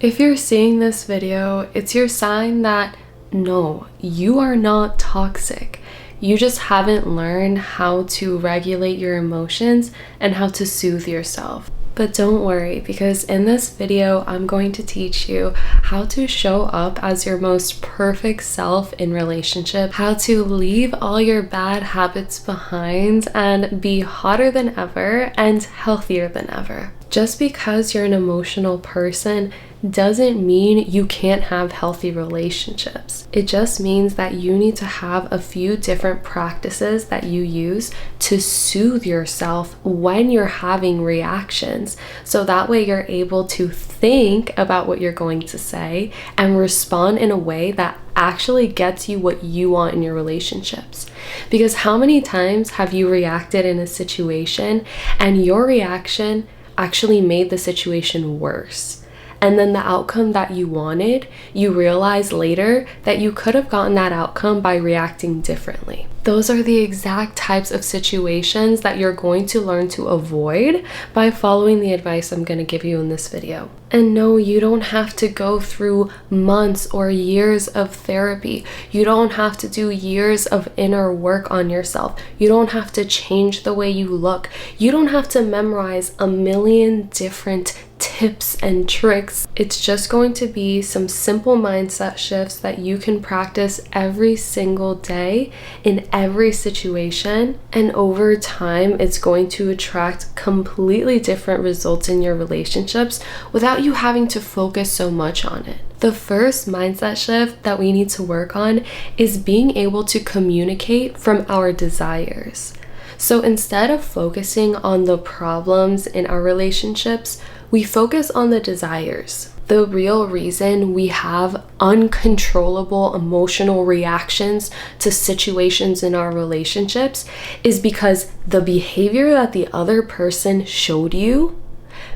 If you're seeing this video, it's your sign that no, you are not toxic. You just haven't learned how to regulate your emotions and how to soothe yourself. But don't worry, because in this video, I'm going to teach you how to show up as your most perfect self in relationship, how to leave all your bad habits behind and be hotter than ever and healthier than ever. Just because you're an emotional person doesn't mean you can't have healthy relationships. It just means that you need to have a few different practices that you use to soothe yourself when you're having reactions. So that way you're able to think about what you're going to say and respond in a way that actually gets you what you want in your relationships. Because how many times have you reacted in a situation and your reaction actually made the situation worse? And then the outcome that you wanted, you realize later that you could have gotten that outcome by reacting differently. Those are the exact types of situations that you're going to learn to avoid by following the advice I'm going to give you in this video. And no, you don't have to go through months or years of therapy. You don't have to do years of inner work on yourself. You don't have to change the way you look. You don't have to memorize a million different tips and tricks. It's just going to be some simple mindset shifts that you can practice every single day in every situation, and over time it's going to attract completely different results in your relationships without you having to focus so much on it. The first mindset shift that we need to work on is being able to communicate from our desires. So instead of focusing on the problems in our relationships, we focus on the desires. The real reason we have uncontrollable emotional reactions to situations in our relationships is because the behavior that the other person showed you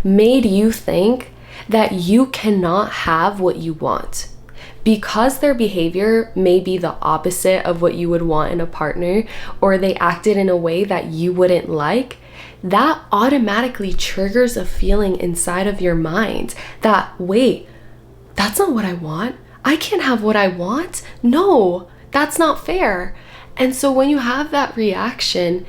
made you think that you cannot have what you want. Because their behavior may be the opposite of what you would want in a partner, or they acted in a way that you wouldn't like, that automatically triggers a feeling inside of your mind that, wait, that's not what I want. I can't have what I want. No, that's not fair. And so when you have that reaction,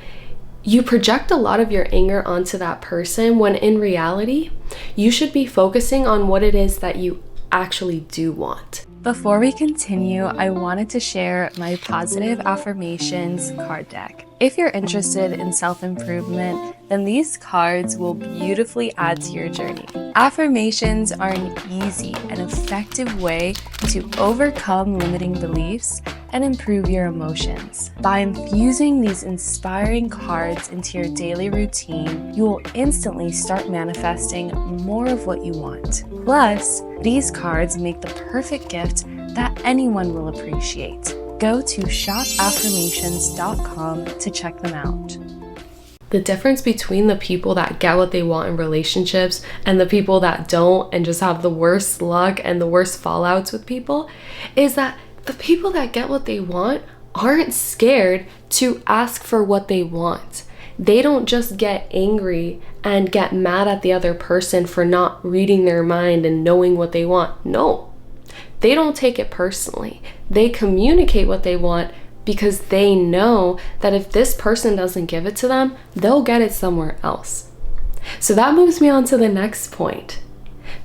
you project a lot of your anger onto that person when in reality, you should be focusing on what it is that you actually do want. Before we continue, I wanted to share my positive affirmations card deck. If you're interested in self-improvement, then these cards will beautifully add to your journey. Affirmations are an easy and effective way to overcome limiting beliefs and improve your emotions. By infusing these inspiring cards into your daily routine, you will instantly start manifesting more of what you want. Plus, these cards make the perfect gift that anyone will appreciate. Go to shopaffirmations.com to check them out. The difference between the people that get what they want in relationships and the people that don't and just have the worst luck and the worst fallouts with people is that the people that get what they want aren't scared to ask for what they want. They don't just get angry and get mad at the other person for not reading their mind and knowing what they want. No, they don't take it personally. They communicate what they want because they know that if this person doesn't give it to them, they'll get it somewhere else. So that moves me on to the next point.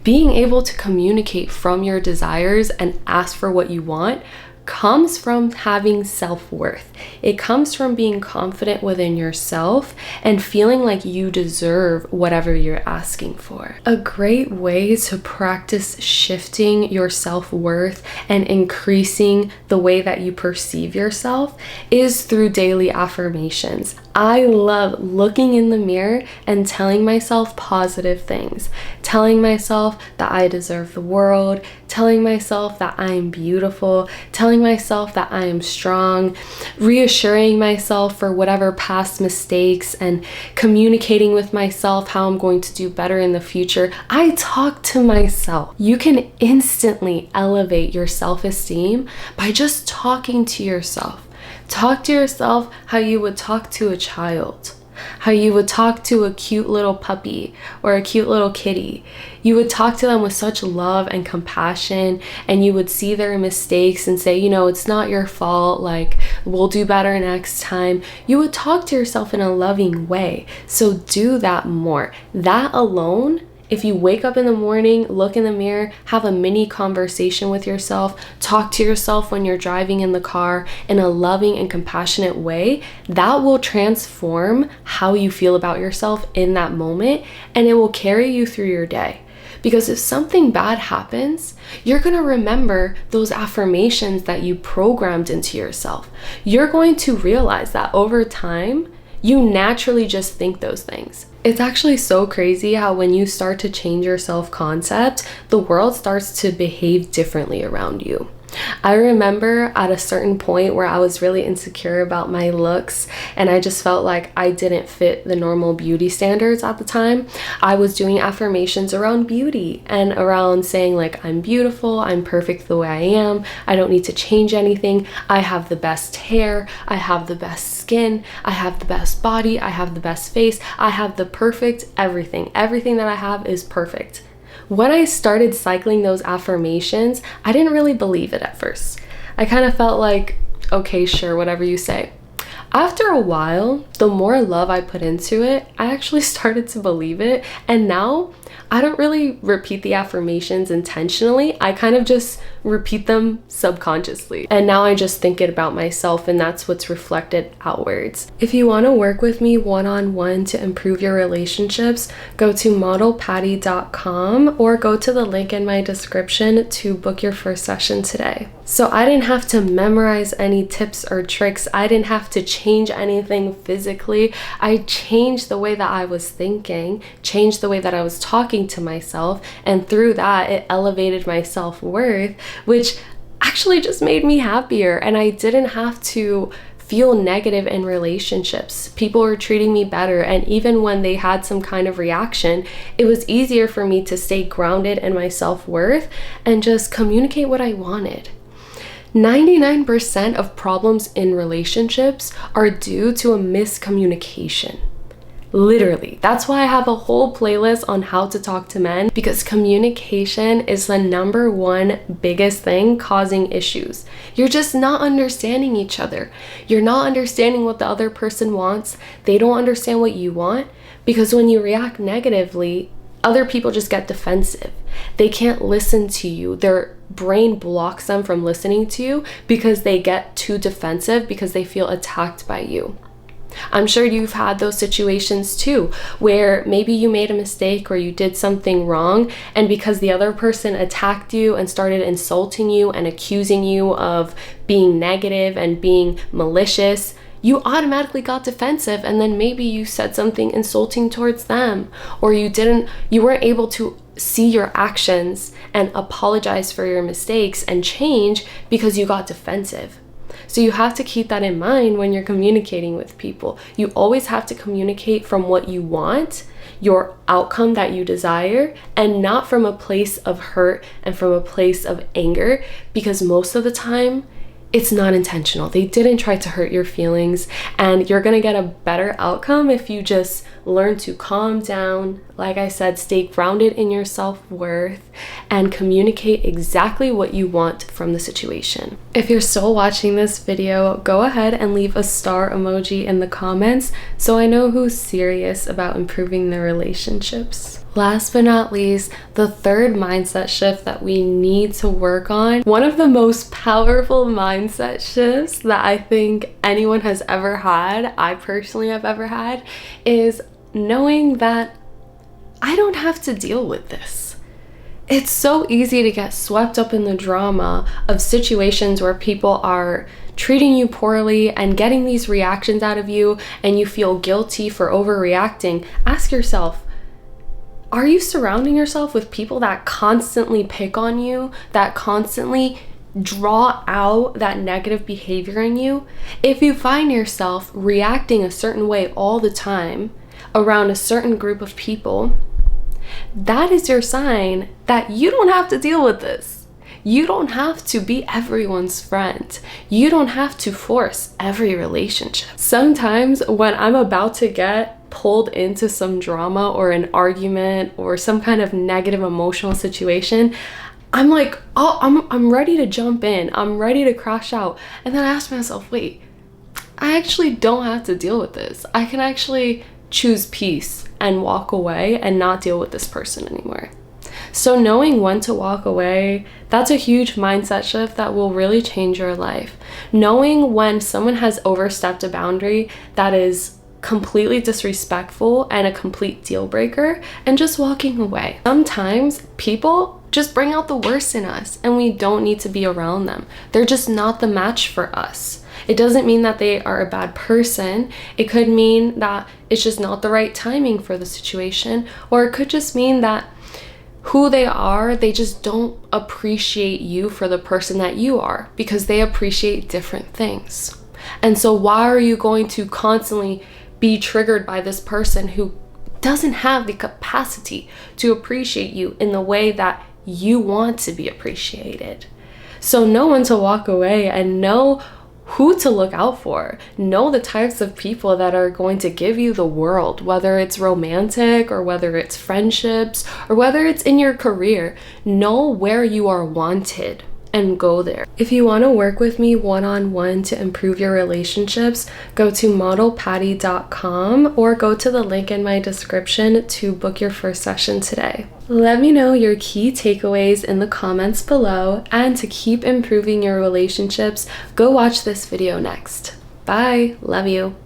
Being able to communicate from your desires and ask for what you want comes from having self-worth. It comes from being confident within yourself and feeling like you deserve whatever you're asking for. A great way to practice shifting your self-worth and increasing the way that you perceive yourself is through daily affirmations. I love looking in the mirror and telling myself positive things, telling myself that I deserve the world, telling myself that I am beautiful, telling myself that I am strong, reassuring myself for whatever past mistakes and communicating with myself how I'm going to do better in the future. I talk to myself. You can instantly elevate your self-esteem by just talking to yourself. Talk to yourself how you would talk to a child, how you would talk to a cute little puppy or a cute little kitty. You would talk to them with such love and compassion, and you would see their mistakes and say, it's not your fault, like, we'll do better next time. You would talk to yourself in a loving way. So do that more. That alone, if you wake up in the morning, look in the mirror, have a mini conversation with yourself, talk to yourself when you're driving in the car in a loving and compassionate way, that will transform how you feel about yourself in that moment, and it will carry you through your day. Because if something bad happens, you're going to remember those affirmations that you programmed into yourself. You're going to realize that over time, you naturally just think those things. It's actually so crazy how when you start to change your self-concept, the world starts to behave differently around you. I remember at a certain point where I was really insecure about my looks and I just felt like I didn't fit the normal beauty standards at the time. I was doing affirmations around beauty and around saying like, I'm beautiful, I'm perfect the way I am, I don't need to change anything, I have the best hair, I have the best skin, I have the best body, I have the best face, I have the perfect everything. Everything that I have is perfect. When I started cycling those affirmations, I didn't really believe it at first. I kind of felt like, okay, sure, whatever you say. After a while, the more love I put into it, I actually started to believe it. And now I don't really repeat the affirmations intentionally. I kind of just repeat them subconsciously. And now I just think it about myself, and that's what's reflected outwards. If you want to work with me one-on-one to improve your relationships, go to modelpatty.com or go to the link in my description to book your first session today. So I didn't have to memorize any tips or tricks. I didn't have to change anything physically. I changed the way that I was thinking, changed the way that I was talking to myself, and through that, it elevated my self-worth, which actually just made me happier. And I didn't have to feel negative in relationships. People were treating me better, and even when they had some kind of reaction, it was easier for me to stay grounded in my self-worth and just communicate what I wanted. 99% of problems in relationships are due to a miscommunication. Literally. That's why I have a whole playlist on how to talk to men, because communication is the number one biggest thing causing issues. You're just not understanding each other. You're not understanding what the other person wants. They don't understand what you want, because when you react negatively, other people just get defensive. They can't listen to you. Their brain blocks them from listening to you because they get too defensive because they feel attacked by you. I'm sure you've had those situations too, where maybe you made a mistake or you did something wrong, and because the other person attacked you and started insulting you and accusing you of being negative and being malicious, you automatically got defensive, and then maybe you said something insulting towards them, or you weren't able to see your actions and apologize for your mistakes and change because you got defensive. So you have to keep that in mind when you're communicating with people. You always have to communicate from what you want, your outcome that you desire, and not from a place of hurt and from a place of anger, because most of the time, it's not intentional. They didn't try to hurt your feelings, and you're gonna get a better outcome if you just learn to calm down. Like I said, stay grounded in your self-worth and communicate exactly what you want from the situation. If you're still watching this video, go ahead and leave a star emoji in the comments so I know who's serious about improving their relationships. Last but not least, the third mindset shift that we need to work on, one of the most powerful mindset shifts that I think anyone has ever had, I personally have ever had, is knowing that I don't have to deal with this. It's so easy to get swept up in the drama of situations where people are treating you poorly and getting these reactions out of you, and you feel guilty for overreacting. Ask yourself, are you surrounding yourself with people that constantly pick on you, that constantly draw out that negative behavior in you? If you find yourself reacting a certain way all the time around a certain group of people, that is your sign that you don't have to deal with this. You don't have to be everyone's friend. You don't have to force every relationship. Sometimes when I'm about to get pulled into some drama or an argument or some kind of negative emotional situation, I'm like, oh, I'm ready to jump in. I'm ready to crash out. And then I ask myself, wait, I actually don't have to deal with this. I can actually choose peace and walk away and not deal with this person anymore. So knowing when to walk away, that's a huge mindset shift that will really change your life. Knowing when someone has overstepped a boundary that is completely disrespectful and a complete deal breaker, and just walking away. Sometimes people just bring out the worst in us and we don't need to be around them. They're just not the match for us. It doesn't mean that they are a bad person. It could mean that it's just not the right timing for the situation, or it could just mean that who they are, they just don't appreciate you for the person that you are, because they appreciate different things. And so why are you going to constantly be triggered by this person who doesn't have the capacity to appreciate you in the way that you want to be appreciated? So know when to walk away and know who to look out for. Know the types of people that are going to give you the world, whether it's romantic or whether it's friendships or whether it's in your career. Know where you are wanted and go there. If you want to work with me one-on-one to improve your relationships, go to modelpatty.com or go to the link in my description to book your first session today. Let me know your key takeaways in the comments below, and to keep improving your relationships, go watch this video next. Bye, love you.